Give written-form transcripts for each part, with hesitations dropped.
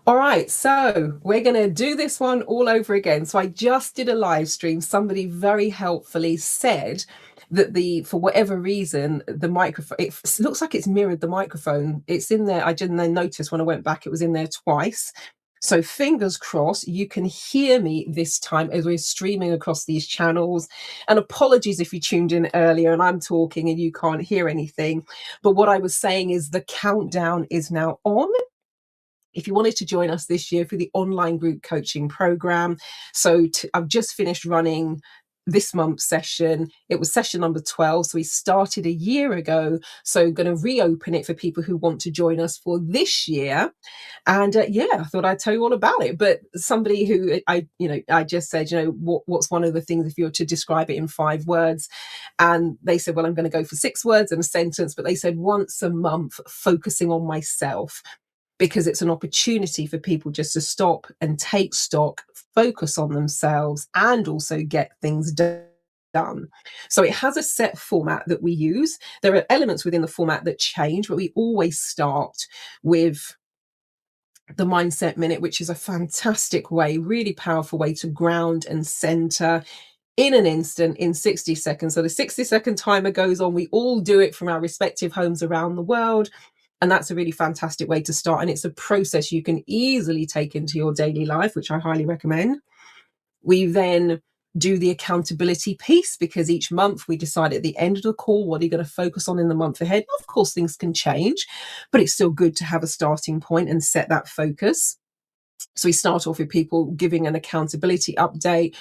All right, so we're going to do this one all over again. So I just did a live stream. Somebody very helpfully said that for whatever reason, the microphone, it looks like it's mirrored the microphone. It's in there. I didn't then notice when I went back, it was in there twice. So fingers crossed, you can hear me this time as we're streaming across these channels. And apologies if you tuned in earlier and I'm talking and you can't hear anything. But what I was saying is the countdown is now on. If you wanted to join us this year for the online group coaching program. So I've just finished running this month's session. It was session number 12. So we started a year ago. So going to reopen it for people who want to join us for this year. And I thought I'd tell you all about it. But somebody who I just said, what's one of the things if you were to describe it in 5 words? And they said, well, I'm going to go for 6 words and a sentence. But they said once a month, focusing on myself, because it's an opportunity for people just to stop and take stock, focus on themselves, and also get things done. So it has a set format that we use. There are elements within the format that change, but we always start with the Mindset Minute, which is a fantastic way, really powerful way to ground and center in an instant, in 60 seconds. So the 60-second timer goes on. We all do it from our respective homes around the world. And that's a really fantastic way to start. And it's a process you can easily take into your daily life, which I highly recommend. We then do the accountability piece, because each month we decide at the end of the call, what are you going to focus on in the month ahead? Of course, things can change, but it's still good to have a starting point and set that focus. So we start off with people giving an accountability update.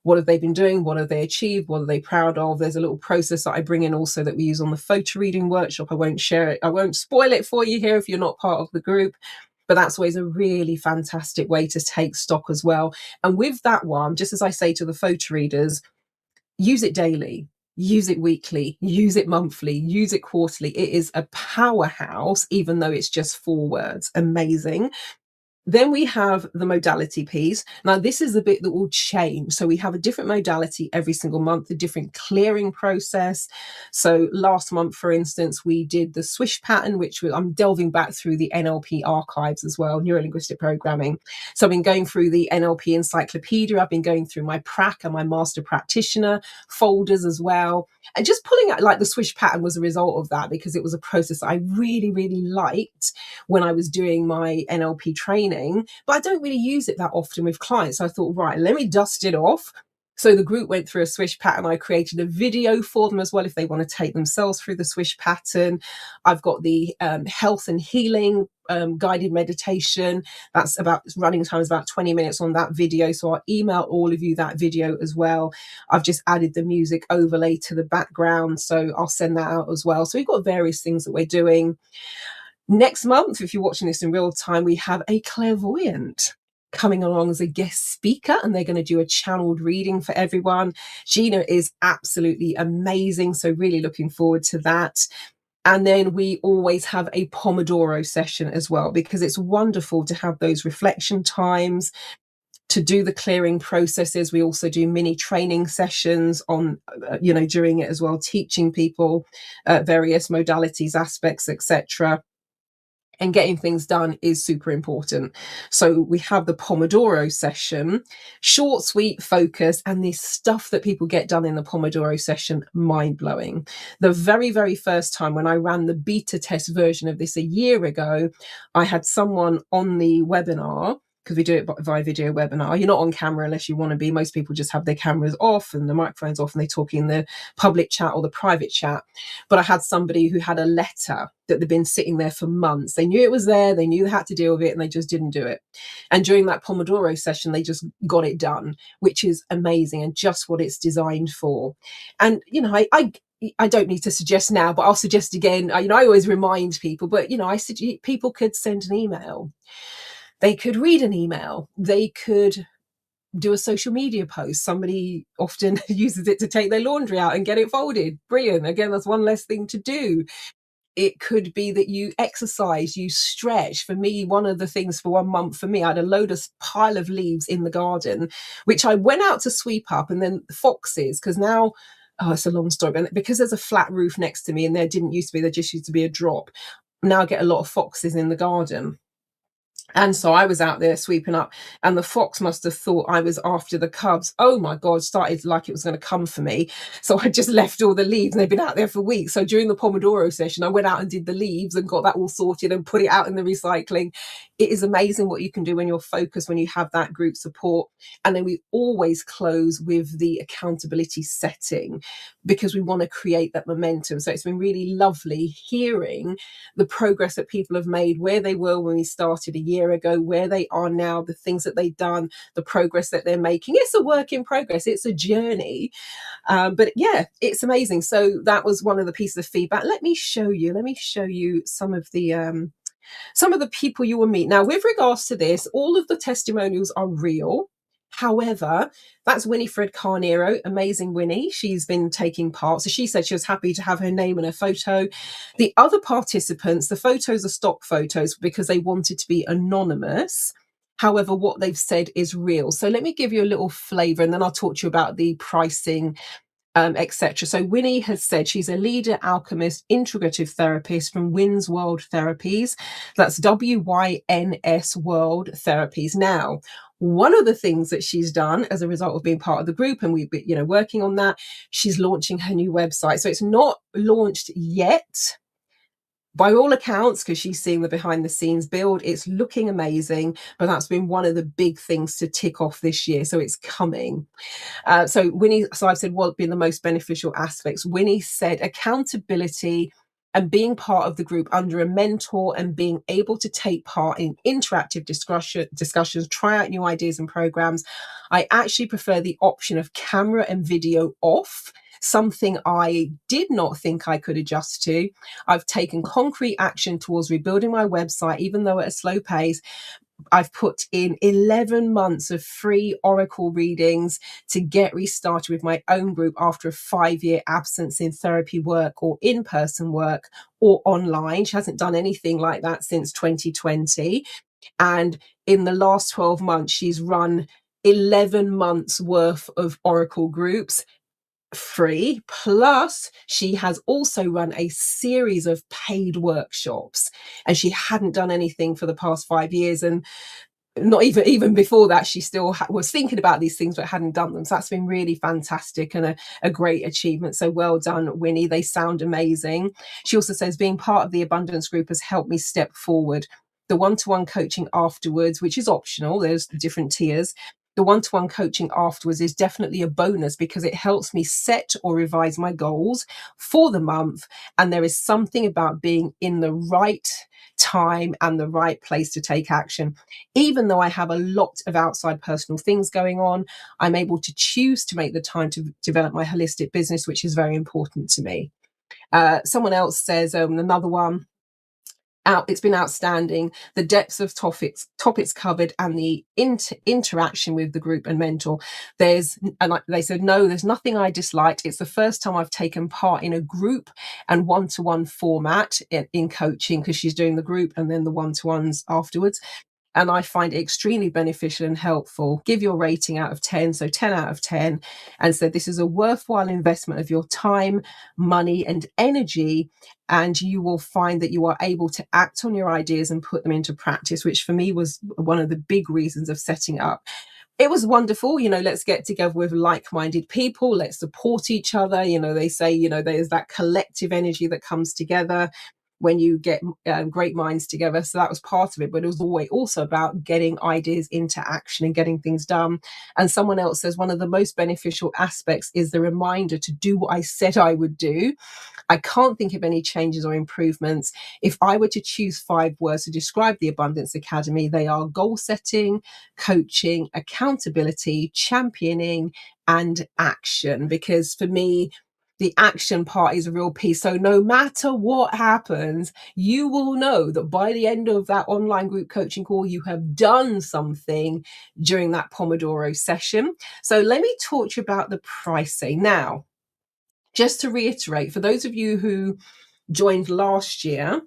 What have they been doing? What have they achieved? What are they proud of? There's a little process that I bring in also that we use on the photo reading workshop. I won't share it. I won't spoil it for you here if you're not part of the group, but that's always a really fantastic way to take stock as well. And with that one, just as I say to the photo readers, use it daily, use it weekly, use it monthly, use it quarterly. It is a powerhouse, even though it's just 4 words. Amazing. Then we have the modality piece. Now, this is the bit that will change. So we have a different modality every single month, a different clearing process. So last month, for instance, we did the swish pattern, which I'm delving back through the NLP archives as well, neuro-linguistic programming. So I've been going through the NLP encyclopedia. I've been going through my prac and my master practitioner folders as well. And just pulling out, like, the swish pattern was a result of that, because it was a process I really, really liked when I was doing my NLP training, but I don't really use it that often with clients. So I thought, right, let me dust it off. So the group went through a swish pattern. I created a video for them as well if they want to take themselves through the swish pattern. I've got the health and healing guided meditation. That's about, running time is about 20 minutes on that video. So I'll email all of you that video as well. I've just added the music overlay to the background, so I'll send that out as well. So we've got various things that we're doing. Next month, if you're watching this in real time, we have a clairvoyant coming along as a guest speaker, and they're going to do a channeled reading for everyone. Gina is absolutely amazing, so really looking forward to that. And then we always have a Pomodoro session as well, because it's wonderful to have those reflection times, to do the clearing processes. We also do mini training sessions on, during it as well, teaching people various modalities, aspects, etc. And getting things done is super important. So we have the Pomodoro session, short, sweet, focus, and this stuff that people get done in the Pomodoro session, mind blowing. The very, very first time when I ran the beta test version of this a year ago, I had someone on the webinar, because we do it via video webinar. You're not on camera unless you want to be. Most people just have their cameras off and the microphones off, and they talk in the public chat or the private chat. But I had somebody who had a letter that they'd been sitting there for months. They knew it was there, they knew they had to deal with it, and they just didn't do it. And during that Pomodoro session, they just got it done, which is amazing and just what it's designed for. And, I don't need to suggest now, but I'll suggest again. I always remind people, but people could send an email. They could read an email. They could do a social media post. Somebody often uses it to take their laundry out and get it folded. Brilliant. Again, that's one less thing to do. It could be that you exercise, you stretch. For me, one of the things for 1 month for me, I had a pile of leaves in the garden, which I went out to sweep up, and then foxes, because now, it's a long story, but because there's a flat roof next to me and there didn't used to be, there just used to be a drop. Now I get a lot of foxes in the garden. And so I was out there sweeping up, and the fox must have thought I was after the cubs. Oh my God, started like it was going to come for me. So I just left all the leaves, and they've been out there for weeks. So during the Pomodoro session, I went out and did the leaves and got that all sorted and put it out in the recycling. It is amazing what you can do when you're focused, when you have that group support. And then we always close with the accountability setting because we want to create that momentum. So it's been really lovely hearing the progress that people have made, where they were when we started a year ago, where they are now, the things that they've done, the progress that they're making. It's a work in progress, it's a journey. But yeah, it's amazing. So that was one of the pieces of feedback. Let me show you some of the people you will meet. Now, with regards to this, all of the testimonials are real. However, that's Winifred Carnero, amazing Winnie. She's been taking part. So she said she was happy to have her name and her photo. The other participants, the photos are stock photos because they wanted to be anonymous. However, what they've said is real. So let me give you a little flavor and then I'll talk to you about the pricing, etc. So Winnie has said she's a leader, alchemist, integrative therapist from Wyns World Therapies. That's WYNS World Therapies. Now, one of the things that she's done as a result of being part of the group, and we've been, working on that, she's launching her new website. So it's not launched yet. By all accounts, because she's seeing the behind the scenes build, it's looking amazing, but that's been one of the big things to tick off this year. So it's coming. So I've said what been the most beneficial aspects. Winnie said accountability and being part of the group under a mentor and being able to take part in interactive discussions, try out new ideas and programs. I actually prefer the option of camera and video off, something I did not think I could adjust to. I've taken concrete action towards rebuilding my website, even though at a slow pace. I've put in 11 months of free Oracle readings to get restarted with my own group after a 5-year absence in therapy work or in-person work or online. She hasn't done anything like that since 2020. And in the last 12 months, she's run 11 months worth of Oracle groups free. Plus, she has also run a series of paid workshops, and she hadn't done anything for the past 5 years. And not even before that, she still was thinking about these things but hadn't done them. So that's been really fantastic and a great achievement. So well done, Winnie. They sound amazing. She also says being part of the abundance group has helped me step forward. The one-to-one coaching afterwards, which is optional, there's different tiers. The one-to-one coaching afterwards is definitely a bonus because it helps me set or revise my goals for the month. And there is something about being in the right time and the right place to take action. Even though I have a lot of outside personal things going on, I'm able to choose to make the time to develop my holistic business, which is very important to me. Someone else says, another one, it's been outstanding. The depths of topics covered and the interaction with the group and mentor. They said, no, there's nothing I disliked. It's the first time I've taken part in a group and one-to-one format in coaching, because she's doing the group and then the one-to-ones afterwards. And I find it extremely beneficial and helpful. Give your rating out of 10, so 10 out of 10, and so this is a worthwhile investment of your time, money, and energy, and you will find that you are able to act on your ideas and put them into practice, which for me was one of the big reasons of setting up. It was wonderful, let's get together with like-minded people, let's support each other. They say, there's that collective energy that comes together when you get great minds together. So that was part of it, but it was always also about getting ideas into action and getting things done. And someone else says one of the most beneficial aspects is the reminder to do what I said I would do. I can't think of any changes or improvements. If I were to choose 5 words to describe the Abundance Academy, they are goal setting, coaching, accountability, championing, and action. Because for me, the action part is a real piece. So no matter what happens, you will know that by the end of that online group coaching call, you have done something during that Pomodoro session. So let me talk to you about the pricing. Now, just to reiterate, for those of you who joined last year,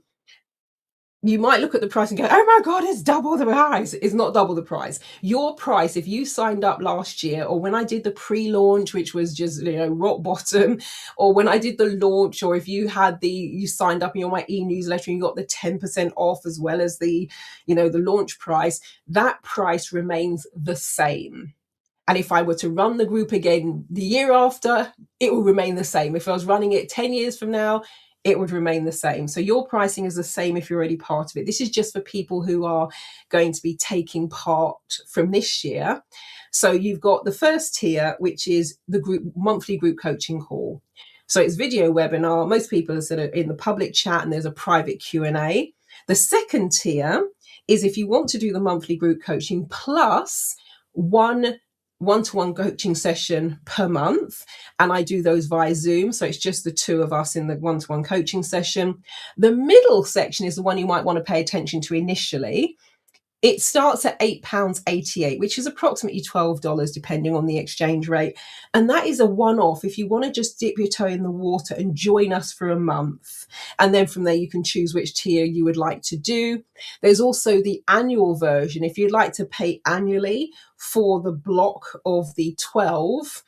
You might look at the price and go, oh my God, it's double the price. It's not double the price. Your price, if you signed up last year, or when I did the pre-launch, which was just, rock bottom, or when I did the launch, or if you had you signed up and you're on my e-newsletter and you got the 10% off as well as the launch price, that price remains the same. And if I were to run the group again the year after, it will remain the same. If I was running it 10 years from now, it would remain the same. So your pricing is the same if you're already part of it. This is just for people who are going to be taking part from this year. So you've got the first tier, which is the monthly group coaching call. So it's video webinar. Most people are sort of in the public chat and there's a private Q&A. The second tier is if you want to do the monthly group coaching plus one-to-one coaching session per month, and I do those via Zoom, so it's just the two of us in the one-to-one coaching session. The middle section is the one you might want to pay attention to initially. It starts at £8.88, which is approximately $12 depending on the exchange rate. And that is a one-off if you want to just dip your toe in the water and join us for a month. And then from there, you can choose which tier you would like to do. There's also the annual version. If you'd like to pay annually for the block of the 12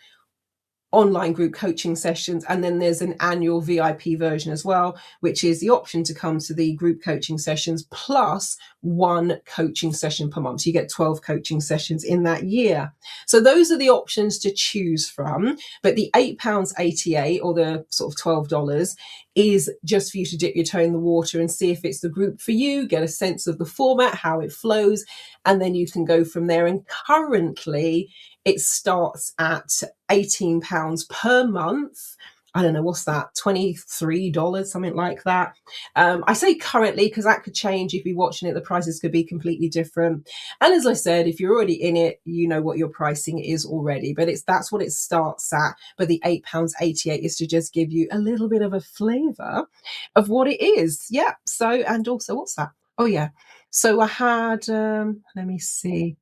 online group coaching sessions, and then there's an annual VIP version as well, which is the option to come to the group coaching sessions plus one coaching session per month. So you get 12 coaching sessions in that year. So those are the options to choose from. But the £8.88 or the sort of $12 is just for you to dip your toe in the water and see if it's the group for you, get a sense of the format, how it flows, and then you can go from there. And currently it starts at £18 per month. I don't know, what's that, $23, something like that. I say currently because that could change. If you're watching it, the prices could be completely different. And as I said, if you're already in it, you know what your pricing is already, but that's what it starts at. But the £8.88 is to just give you a little bit of a flavour of what it is. Yeah. So, and also, what's that? Oh yeah. So I had, let me see.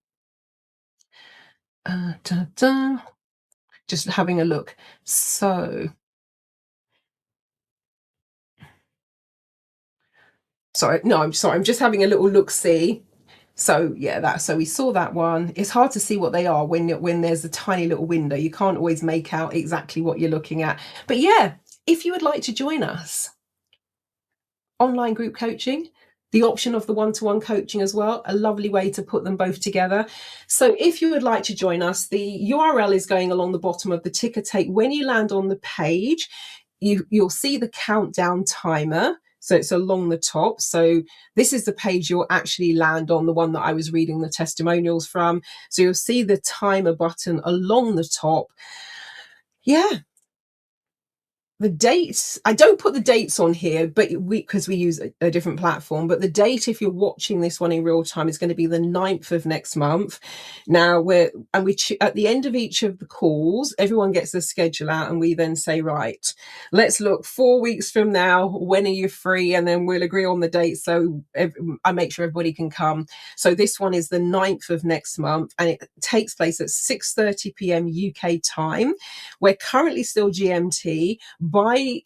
Just having a look. So, sorry, no, I'm sorry. I'm just having a little look see. So yeah, so we saw that one. It's hard to see what they are when there's a tiny little window. You can't always make out exactly what you're looking at. But yeah, if you would like to join us, online group coaching, the option of the one-to-one coaching as well, a lovely way to put them both together. So if you would like to join us, the URL is going along the bottom of the ticker tape. When you land on the page, you'll see the countdown timer. So it's along the top. So this is the page you'll actually land on, the one that I was reading the testimonials from. So you'll see the timer button along the top. Yeah, the dates, I don't put the dates on here, but because we use a different platform, but the date, if you're watching this one in real time, is going to be the 9th of next month. Now at the end of each of the calls, everyone gets the schedule out and we then say, right, let's look 4 weeks from now, when are you free? And then we'll agree on the date. So I make sure everybody can come. So this one is the 9th of next month and it takes place at 6:30 p.m. UK time. We're currently still GMT. By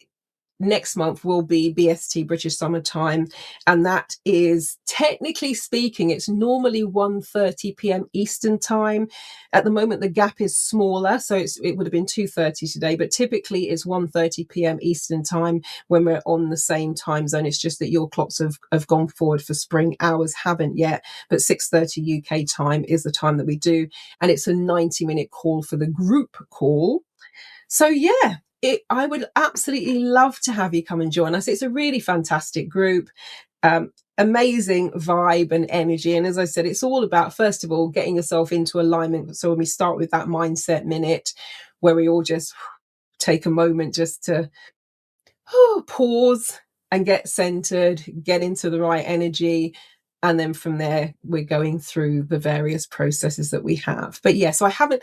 next month will be BST, British Summer Time, and that is, technically speaking, it's normally 1:30 p.m. Eastern Time. At the moment the gap is smaller, so it would have been 2:30 today, but typically it's 1:30 p.m. Eastern Time when we're on the same time zone. It's just that your clocks have gone forward for spring, ours haven't yet, but 6:30 UK time is the time that we do, and it's a 90-minute call for the group call. So yeah, I would absolutely love to have you come and join us. It's a really fantastic group, amazing vibe and energy. And as I said, it's all about, first of all, getting yourself into alignment. So when we start with that mindset minute, where we all just take a moment just to pause and get centered, get into the right energy. And then from there, we're going through the various processes that we have. But yeah, so I haven't,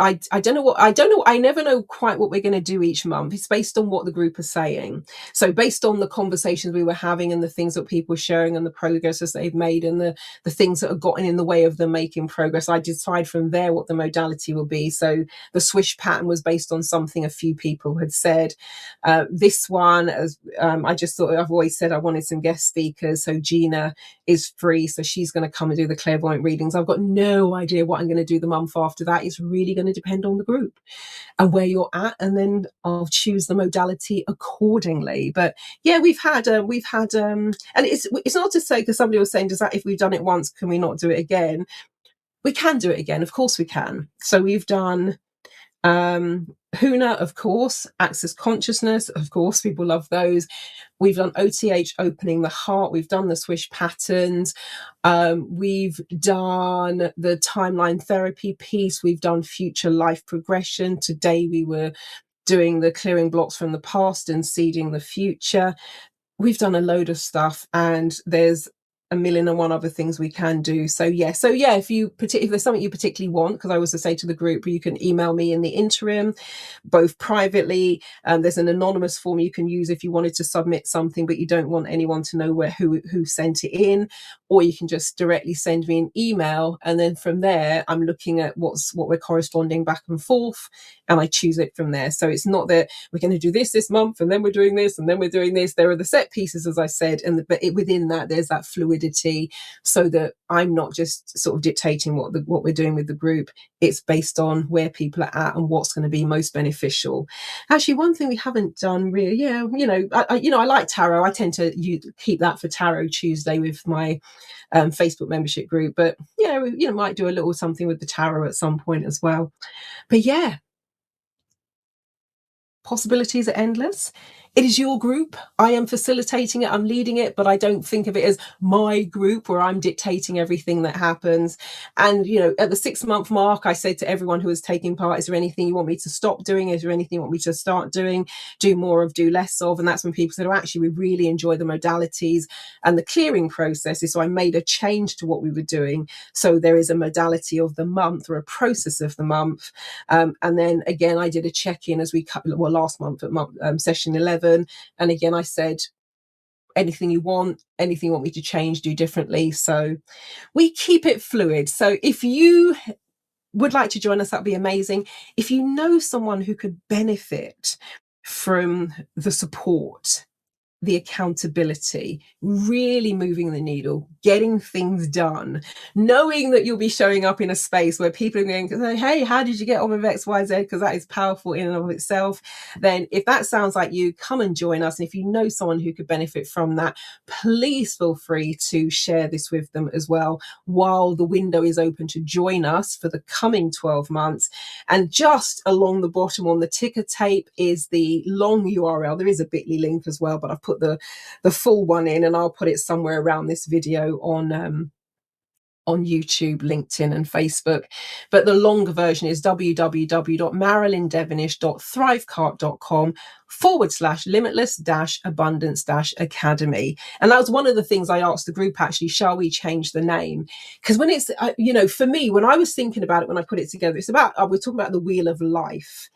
I don't know what I don't know. I never know quite what we're going to do each month. It's based on what the group are saying. So based on the conversations we were having and the things that people were sharing and the progresses they've made and the things that have gotten in the way of them making progress, I decide from there what the modality will be. So the swish pattern was based on something a few people had said. This one, as I just thought, I've always said I wanted some guest speakers. So Gina is free, so she's going to come and do the clairvoyant readings. I've got no idea what I'm going to do the month after that. It's really going to depend on the group and where you're at, and then I'll choose the modality accordingly. But yeah, and it's not to say, because somebody was saying, does that, if we've done it once, can we not do it again? We can do it again, of course we can. So we've done Huna, of course, Access Consciousness, of course, people love those. We've done OTH, Opening the Heart. We've done the swish patterns. We've done the timeline therapy piece. We've done future life progression. Today we were doing the clearing blocks from the past and seeding the future. We've done a load of stuff, and there's a million and one other things we can do. So yeah, if there's something you particularly want, because I also say to the group, you can email me in the interim, both privately. There's an anonymous form you can use if you wanted to submit something but you don't want anyone to know who sent it in, or you can just directly send me an email, and then from there I'm looking at what we're corresponding back and forth, and I choose it from there. So it's not that we're going to do this month and then we're doing this and then we're doing this. There are the set pieces, as I said, but within that there's that fluidity, so that I'm not just sort of dictating what we're doing with the group. It's based on where people are at and what's going to be most beneficial. Actually, one thing we haven't done really, I like tarot. I tend to keep that for Tarot Tuesday with my Facebook membership group, but might do a little something with the tarot at some point as well. But yeah, possibilities are endless. It is your group. I am facilitating it. I'm leading it, but I don't think of it as my group where I'm dictating everything that happens. And, at the 6-month mark, I said to everyone who was taking part, is there anything you want me to stop doing? Is there anything you want me to start doing? Do more of, do less of? And that's when people said, oh, actually, we really enjoy the modalities and the clearing processes. So I made a change to what we were doing. So there is a modality of the month, or a process of the month. And then again, I did a check-in as last month at session 11. And again, I said, anything you want me to change, do differently. So we keep it fluid. So if you would like to join us, that'd be amazing. If you know someone who could benefit from the support, the accountability, really moving the needle, getting things done, knowing that you'll be showing up in a space where people are going to say, hey, how did you get on with XYZ? Because that is powerful in and of itself. Then if that sounds like you, come and join us. And if you know someone who could benefit from that, please feel free to share this with them as well, while the window is open to join us for the coming 12 months. And just along the bottom on the ticker tape is the long URL. There is a bit.ly link as well, but I've put the full one in, and I'll put it somewhere around this video on YouTube, LinkedIn and Facebook. But the longer version is www.marilyndevonish.thrivecart.com/limitless-abundance-academy. And that was one of the things I asked the group, actually, shall we change the name? Because when it's, for me, when I was thinking about it, when I put it together, it's about, we're talking about the wheel of life.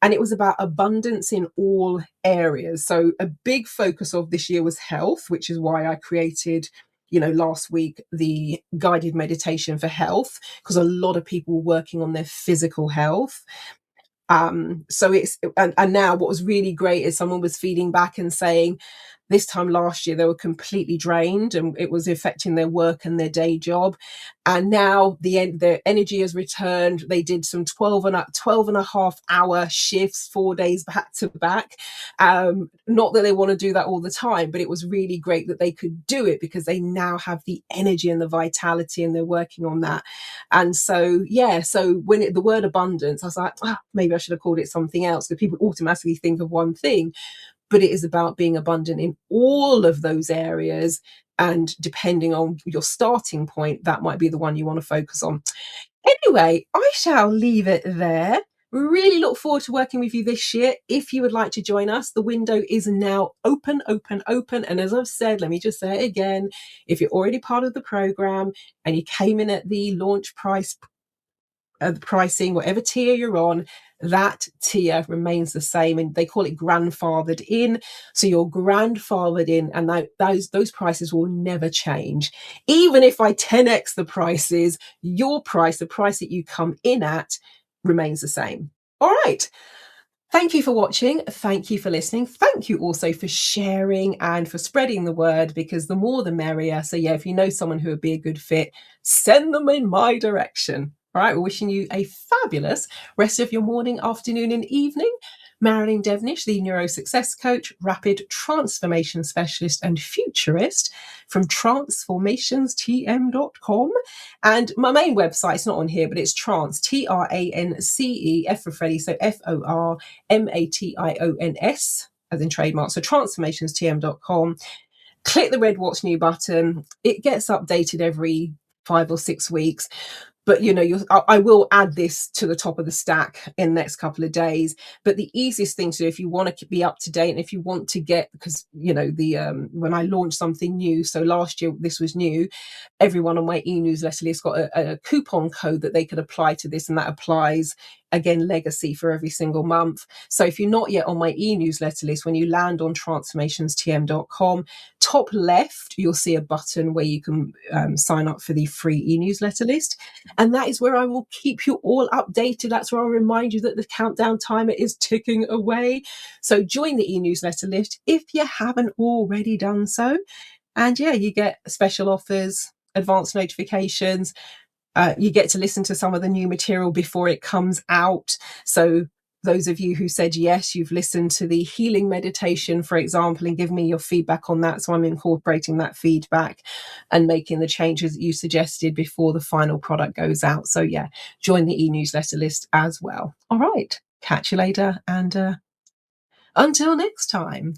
And it was about abundance in all areas. So a big focus of this year was health, which is why I created, last week, the guided meditation for health, because a lot of people were working on their physical health. So it's, and now what was really great is someone was feeding back and saying, this time last year, they were completely drained and it was affecting their work and their day job. And now their energy has returned. They did some 12 and a half hour shifts, 4 days back to back. Not that they want to do that all the time, but it was really great that they could do it because they now have the energy and the vitality and they're working on that. And so, so when the word abundance, I was like, maybe I should have called it something else, because people automatically think of one thing. But it is about being abundant in all of those areas. And depending on your starting point, that might be the one you want to focus on. Anyway, I shall leave it there. Really look forward to working with you this year. If you would like to join us, the window is now open. And as I've said, let me just say it again. If you're already part of the program and you came in at the launch price the pricing, whatever tier you're on, that tier remains the same, and they call it grandfathered in. So you're grandfathered in, and those prices will never change. Even if I 10x the prices, your price, the price that you come in at, remains the same. All right. Thank you for watching. Thank you for listening. Thank you also for sharing and for spreading the word, because the more the merrier. So yeah, if you know someone who would be a good fit, send them in my direction. All right, we're wishing you a fabulous rest of your morning, afternoon, and evening. Marilyn Devnish, the Neuro Success Coach, Rapid Transformation Specialist, and Futurist from transformationstm.com. And my main website's not on here, but it's Trance, Trance, F for Freddie, so FORMATIONS, as in trademark, so transformationstm.com. Click the red What's New button. It gets updated every 5 or 6 weeks. But I will add this to the top of the stack in the next couple of days. But the easiest thing to do, if you want to be up to date, and if you want to get, because when I launched something new, so last year this was new, everyone on my e-newsletter list got a coupon code that they could apply to this, and that applies again legacy for every single month. So if you're not yet on my e-newsletter list, when you land on transformationstm.com, top left you'll see a button where you can sign up for the free e-newsletter list, and that is where I will keep you all updated. That's where I'll remind you that the countdown timer is ticking away. So join the e-newsletter list if you haven't already done so, and yeah, you get special offers, advanced notifications. You get to listen to some of the new material before it comes out. So those of you who said yes, you've listened to the healing meditation, for example, and give me your feedback on that. So I'm incorporating that feedback and making the changes that you suggested before the final product goes out. So yeah, join the e-newsletter list as well. All right, catch you later, and until next time.